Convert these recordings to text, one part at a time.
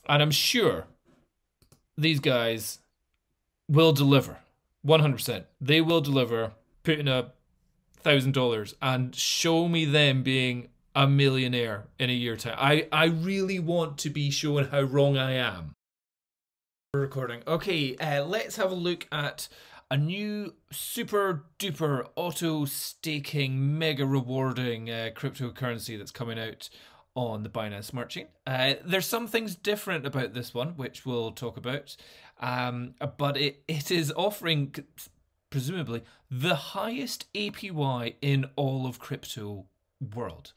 And I'm sure these guys will deliver. 100%. They will deliver, put in $1,000 and show me them being a millionaire in a year time. I really want to be shown how wrong I am. We're recording. Okay, let's have a look at a new super duper auto staking mega rewarding cryptocurrency that's coming out on the Binance Smart Chain. There's some things different about this one, which we'll talk about, but it is offering presumably the highest APY in all of crypto world.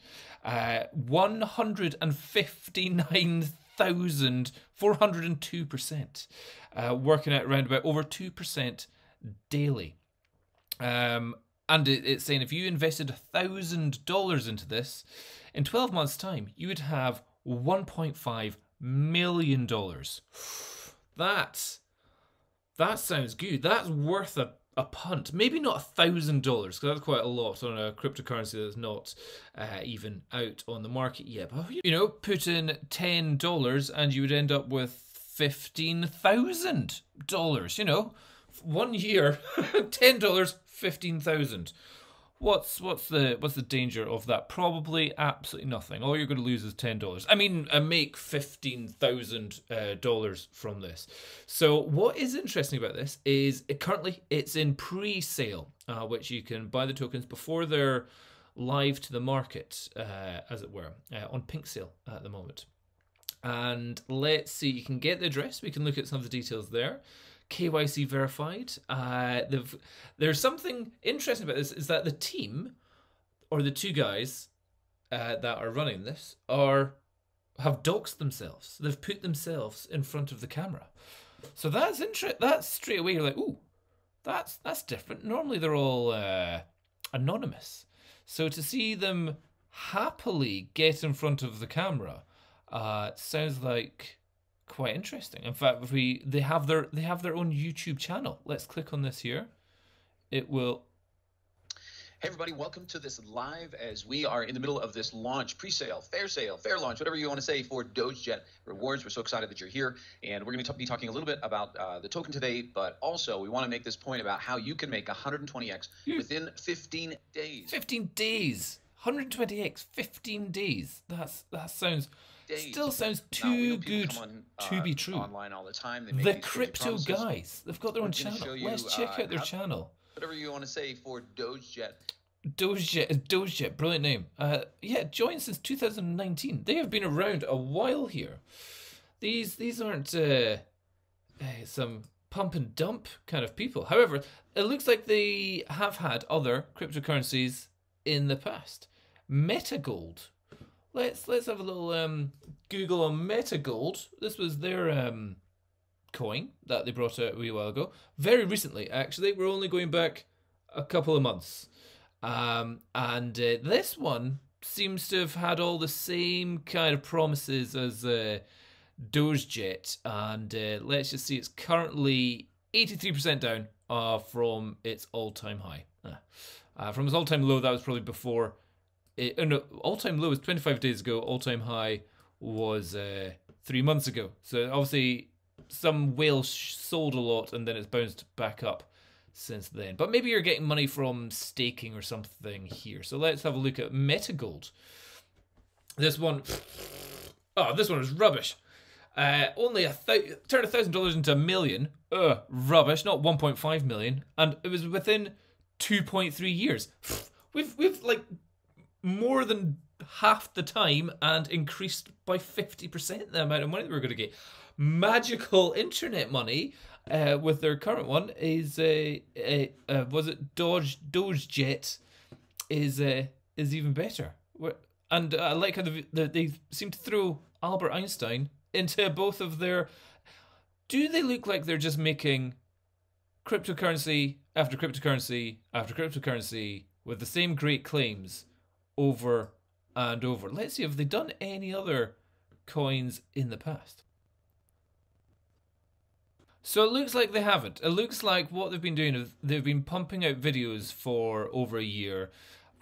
159,402%, working out around about over 2% daily. And it's saying if you invested $1,000 into this, in 12 months' time, you would have $1.5 million. That sounds good. That's worth a punt. Maybe not $1,000, because that's quite a lot on a cryptocurrency that's not even out on the market yet. But, you know, put in $10 and you would end up with $15,000. You know, 1 year, $10, $15,000. What's the danger of that? Probably absolutely nothing. All you're going to lose is $10. I mean, I make $15,000 from this. So what is interesting about this is currently it's in pre-sale, which you can buy the tokens before they're live to the market, as it were, on Pink Sale at the moment. And let's see, you can get the address. We can look at some of the details there. KYC verified. There's something interesting about this is that the team, or the two guys that are running this, have doxed themselves. They've put themselves in front of the camera. So that's interesting. That's straight away you're like, ooh, that's different. Normally they're all anonymous. So to see them happily get in front of the camera sounds like quite interesting. In fact, they have their own YouTube channel. Let's click on this here. It will. Hey everybody, welcome to this live as we are in the middle of this launch, pre-sale, fair launch, whatever you want to say for DogeJet rewards. We're so excited that you're here, and we're going to be talking a little bit about the token today, but also we want to make this point about how you can make 120x within 15 days. 15 days, 120x, 15 days. That sounds. Still sounds too good to be true. Online all the time. The crypto guys, they've got their own channel. Let's check out their channel. Whatever you want to say for DogeJet. DogeJet, brilliant name. Yeah, joined since 2019. They have been around a while here. These aren't some pump and dump kind of people. However, it looks like they have had other cryptocurrencies in the past. MetaGold. Let's have a little Google on MetaGold. This was their coin that they brought out a wee while ago. Very recently, actually. We're only going back a couple of months. And this one seems to have had all the same kind of promises as DogeJet. And let's just see, it's currently 83% down from its all-time high. From its all-time low, that was probably before... no, all-time low was 25 days ago. All-time high was 3 months ago. So obviously some whales sold a lot and then it's bounced back up since then. But maybe you're getting money from staking or something here. So let's have a look at MetaGold. This one is rubbish. Only turn $1,000 into $1 million. Rubbish. Not 1.5 million. And it was within 2.3 years. We've like more than half the time and increased by 50% the amount of money that we're going to get. Magical internet money with their current one is was it DogeJet is even better. And I like how they seem to throw Albert Einstein into both of their... Do they look like they're just making cryptocurrency after cryptocurrency after cryptocurrency with the same great claims over and over? Let's see, have they done any other coins in the past? So it looks like they haven't. It looks like what they've been doing is they've been pumping out videos for over a year,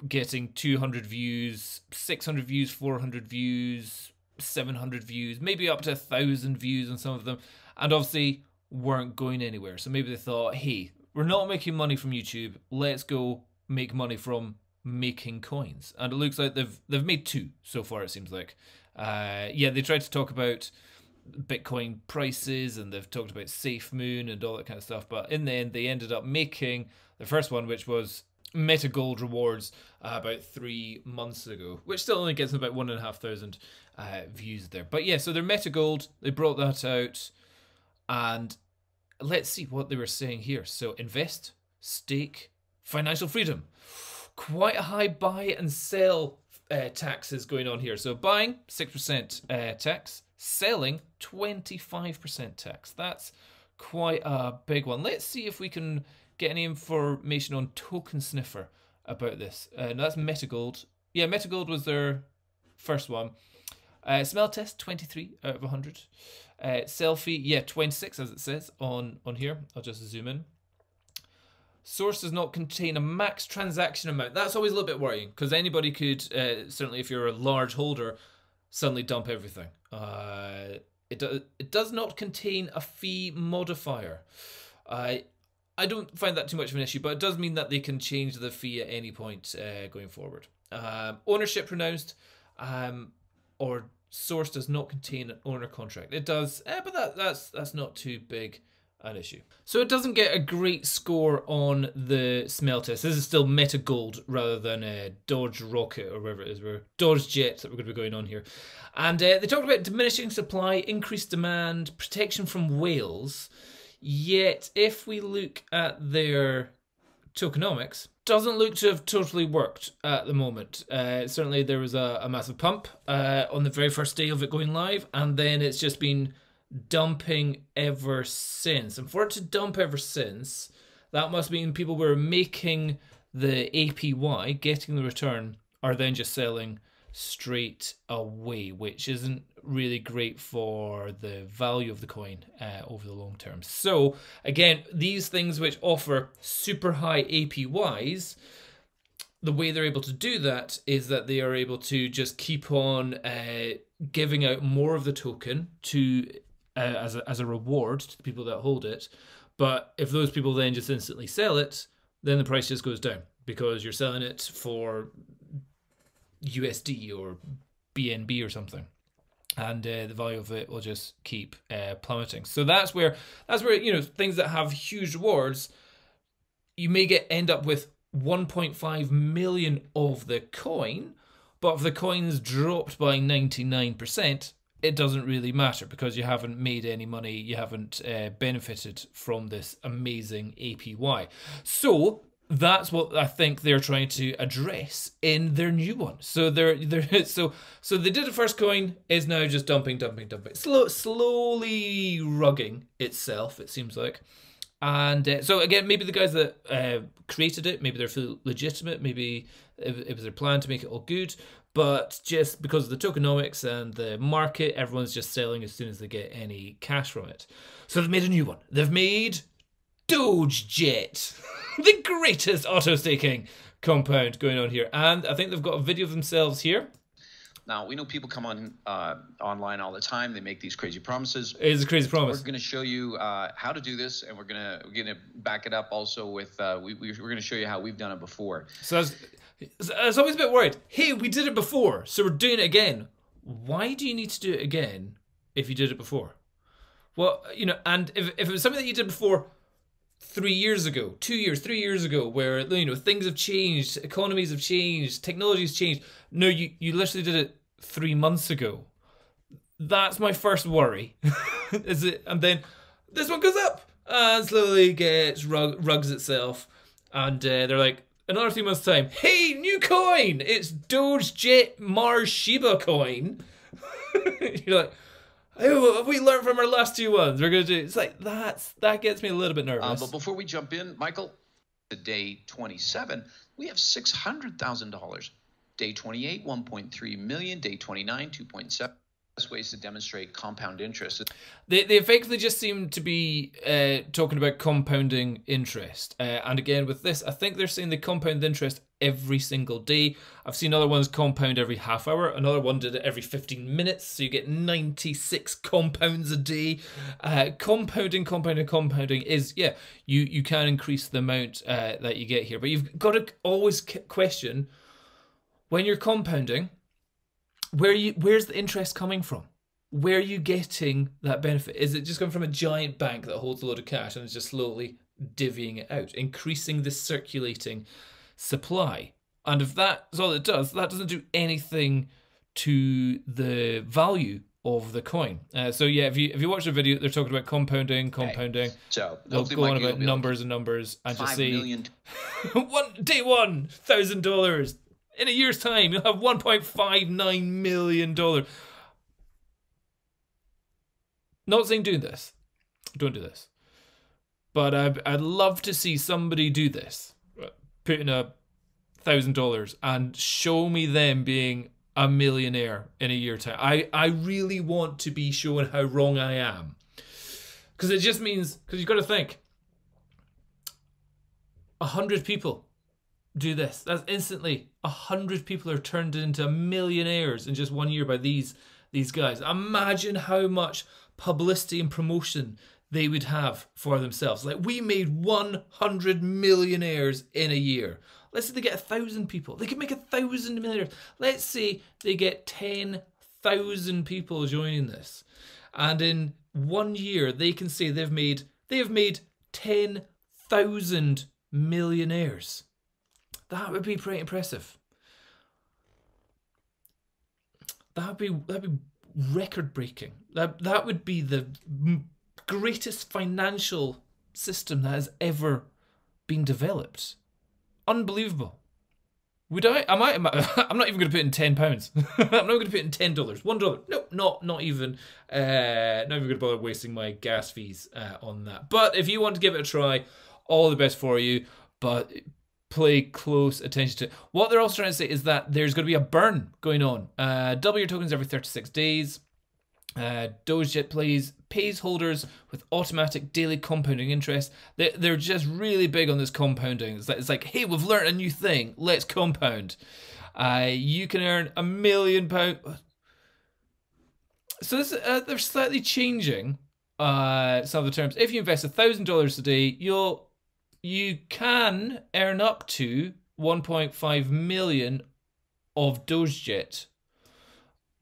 getting 200 views, 600 views, 400 views, 700 views, maybe up to 1,000 views on some of them, and obviously weren't going anywhere. So maybe they thought, hey, we're not making money from YouTube, let's go make money from making coins. And it looks like they've made 2 so far, it seems like. Yeah, they tried to talk about Bitcoin prices, and they've talked about Safe Moon and all that kind of stuff, but in the end they ended up making the first one, which was Meta Gold rewards, about 3 months ago, which still only gets about 1,500 views there. But yeah, so they're Meta Gold, they brought that out, and let's see what they were saying here. So invest, stake, financial freedom. Quite a high buy and sell taxes going on here. So buying 6% tax, selling 25% tax. That's quite a big one. Let's see if we can get any information on Token Sniffer about this. That's MetaGold. Yeah, MetaGold was their first one. Smell test 23 out of 100. Selfie, yeah, 26 as it says on here. I'll just zoom in. Source does not contain a max transaction amount. That's always a little bit worrying, because anybody could, certainly if you're a large holder, suddenly dump everything. It does not contain a fee modifier. I don't find that too much of an issue, but it does mean that they can change the fee at any point going forward. Ownership pronounced, or source does not contain an owner contract. It does, but that's not too big an issue. So it doesn't get a great score on the smell test. This is still Meta Gold rather than Doge Rocket or whatever it is. We're DogeJet that we're going to be going on here. And they talked about diminishing supply, increased demand, protection from whales. Yet, if we look at their tokenomics, doesn't look to have totally worked at the moment. Certainly there was a massive pump on the very first day of it going live, and then it's just been dumping ever since. And for it to dump ever since, that must mean people were making the APY, getting the return, are then just selling straight away, which isn't really great for the value of the coin over the long term. So again, these things which offer super high APYs, the way they're able to do that is that they are able to just keep on giving out more of the token to as a reward to the people that hold it. But if those people then just instantly sell it, then the price just goes down, because you're selling it for USD or BNB or something, and the value of it will just keep plummeting. So that's where you know, things that have huge rewards, you may end up with 1.5 million of the coin, but if the coin's dropped by 99%, it doesn't really matter, because you haven't made any money, you haven't benefited from this amazing APY. So that's what I think they're trying to address in their new one. So so they did the first coin, is now just dumping, slowly rugging itself, it seems like. And so again, maybe the guys that created it, maybe they're feel legitimate, maybe it was their plan to make it all good, but just because of the tokenomics and the market, everyone's just selling as soon as they get any cash from it. So they've made a new one. They've made DogeJet, the greatest auto staking compound going on here, and I think they've got a video of themselves here. Now, we know people come on online all the time. They make these crazy promises. It is a crazy promise. We're going to show you how to do this, and we're going to back it up also with we're going to show you how we've done it before. So I was always a bit worried. Hey, we did it before, so we're doing it again. Why do you need to do it again if you did it before? Well, you know, and if it was something that you did before 3 years ago, 2 years, 3 years ago, where, you know, things have changed, economies have changed, technology's changed. No, you literally did it 3 months ago. That's my first worry. Is it? And then this one goes up and slowly gets rugs itself, and they're like, another 3 months time, hey, new coin! It's DogeJet Mars Shiba coin. You're like, hey, what have we learned from our last 2 ones? We're gonna do. It's like that gets me a little bit nervous. But before we jump in, Michael, day 27, we have $600,000. Day 28, 1.3 million. Day 29, 2.7. Best ways to demonstrate compound interest. They effectively just seem to be talking about compounding interest. And again, with this, I think they're saying the compound interest every single day. I've seen other ones compound every half hour. Another one did it every 15 minutes. So you get 96 compounds a day. Compounding is, yeah, you can increase the amount that you get here. But you've got to always question, when you're compounding, where's the interest coming from? Where are you getting that benefit? Is it just coming from a giant bank that holds a load of cash and is just slowly divvying it out, increasing the circulating supply? And if that's all it does, that doesn't do anything to the value of the coin. So yeah, if you watch the video, they're talking about compounding. Okay. So they'll go on about numbers and just say, day one, $1,000. In a year's time, you'll have $1.59 million. Not saying do this. Don't do this. But I'd love to see somebody do this. Put in $1,000 and show me them being a millionaire in a year's time. I really want to be shown how wrong I am. Because it just means, because you've got to think, 100 people do this. That's instantly 100 people are turned into millionaires in just 1 year by these guys. Imagine how much publicity and promotion they would have for themselves. Like, we made 100 millionaires in a year. Let's say they get 1,000 people. They could make 1,000 millionaires. Let's say they get 10,000 people joining this. And in 1 year, they can say they have made 10,000 millionaires. That would be pretty impressive. That'd be record breaking. That would be the greatest financial system that has ever been developed. Unbelievable. Would I? I'm not even going to put in £10. I'm not going to put in $10. $1. No, not even. Not even going to bother wasting my gas fees on that. But if you want to give it a try, all the best for you. But play close attention to it. What they're also trying to say is that there's going to be a burn going on. Double your tokens every 36 days. DogeJet pays holders with automatic daily compounding interest. They're just really big on this compounding. It's like, hey, we've learned a new thing. Let's compound. You can earn £1 million. So this, they're slightly changing some of the terms. If you invest $1,000 a day, you can earn up to 1.5 million of DogeJet.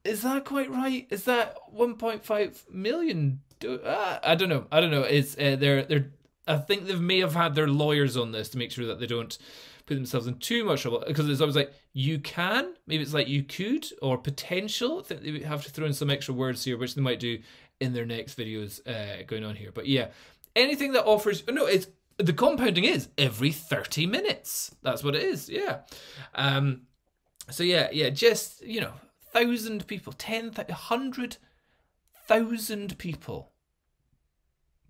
Is that quite right? Is that 1.5 million? I don't know. It's I think they may have had their lawyers on this to make sure that they don't put themselves in too much trouble, because it's always like, you can, maybe it's like you could, or potential. I think they have to throw in some extra words here, which they might do in their next videos going on here. But yeah, anything that offers, it's the compounding is every 30 minutes. That's what it is. Yeah. So yeah, just 1,000 people, 100,000 people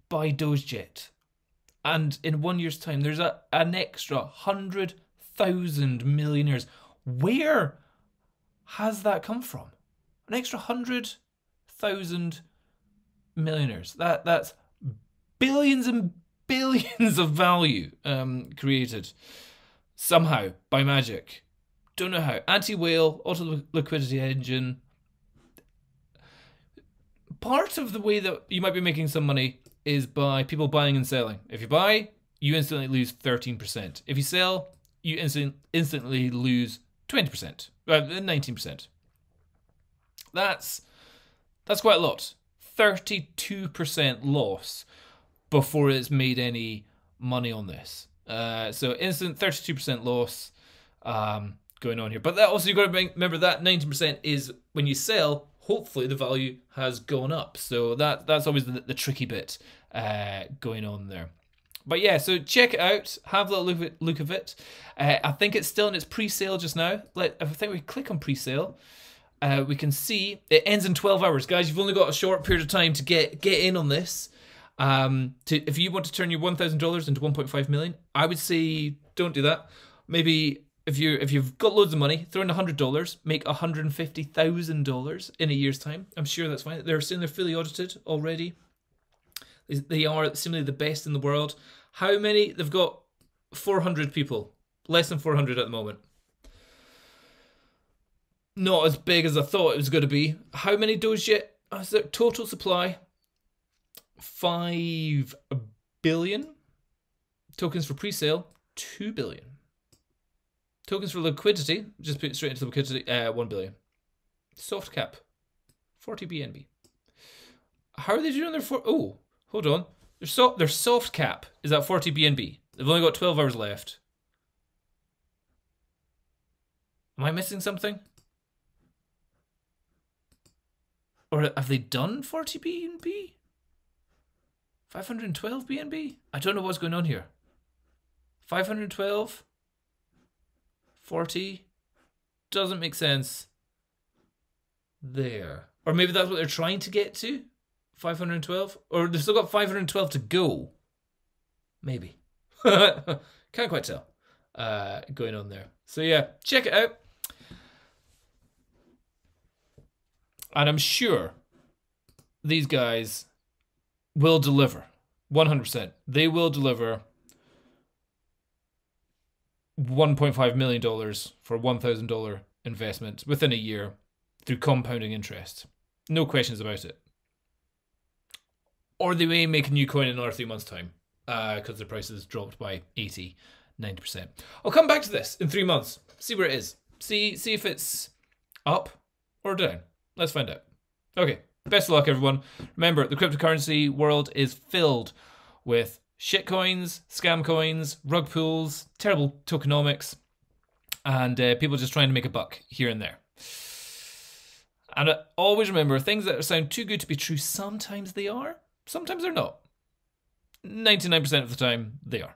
buy DogeJet. And in 1 year's time, there's an extra 100,000 millionaires. Where has that come from? An extra 100,000 millionaires. That's billions and billions of value created somehow by magic. Don't know how. Anti-whale, auto liquidity engine. Part of the way that you might be making some money is by people buying and selling. If you buy, you instantly lose 13%. If you sell, you instantly lose 20%, 19%. That's quite a lot. 32% loss before it's made any money on this. So instant 32% loss going on here. But that also, you've got to remember that 19% is when you sell, hopefully the value has gone up. So that's always the tricky bit going on there. But yeah, so check it out. Have a little look of it. I think it's still in its pre-sale just now. If I think we click on pre-sale, we can see it ends in 12 hours. Guys, you've only got a short period of time to get in on this. If you want to turn your $1,000 into 1.5 million, I would say don't do that. Maybe if you've got loads of money, throw in $100, make $150,000 in a year's time. I'm sure that's fine. They're saying they're fully audited already. They are seemingly the best in the world. How many? They've got 400 people Less than 400 at the moment. Not as big as I thought it was going to be. How many DogeJet is there? Total supply? 5 billion. Tokens for pre-sale? 2 billion. Tokens for liquidity? Just put it straight into the liquidity. 1 billion. Soft cap? 40 BNB. How are they doing their... Oh, hold on. Their soft cap is at 40 BNB. They've only got 12 hours left. Am I missing something? Or have they done 40 BNB? 512 BNB? I don't know what's going on here. 512? 40? Doesn't make sense. There. Or maybe that's what they're trying to get to? 512? Or they've still got 512 to go. Maybe. Can't quite tell. Going on there. So yeah, check it out. And I'm sure these guys will deliver. 100%. They will deliver $1.5 million for $1,000 investment within a year through compounding interest. No questions about it. Or they may make a new coin in another 3 months' time because the price has dropped by 80, 90%. I'll come back to this in 3 months. See where it is. See if it's up or down. Let's find out. Okay, best of luck, everyone. Remember, the cryptocurrency world is filled with shitcoins, scam coins, rug pulls, terrible tokenomics, and people just trying to make a buck here and there. And always remember, things that sound too good to be true, sometimes they are, sometimes they're not. 99% of the time, they are.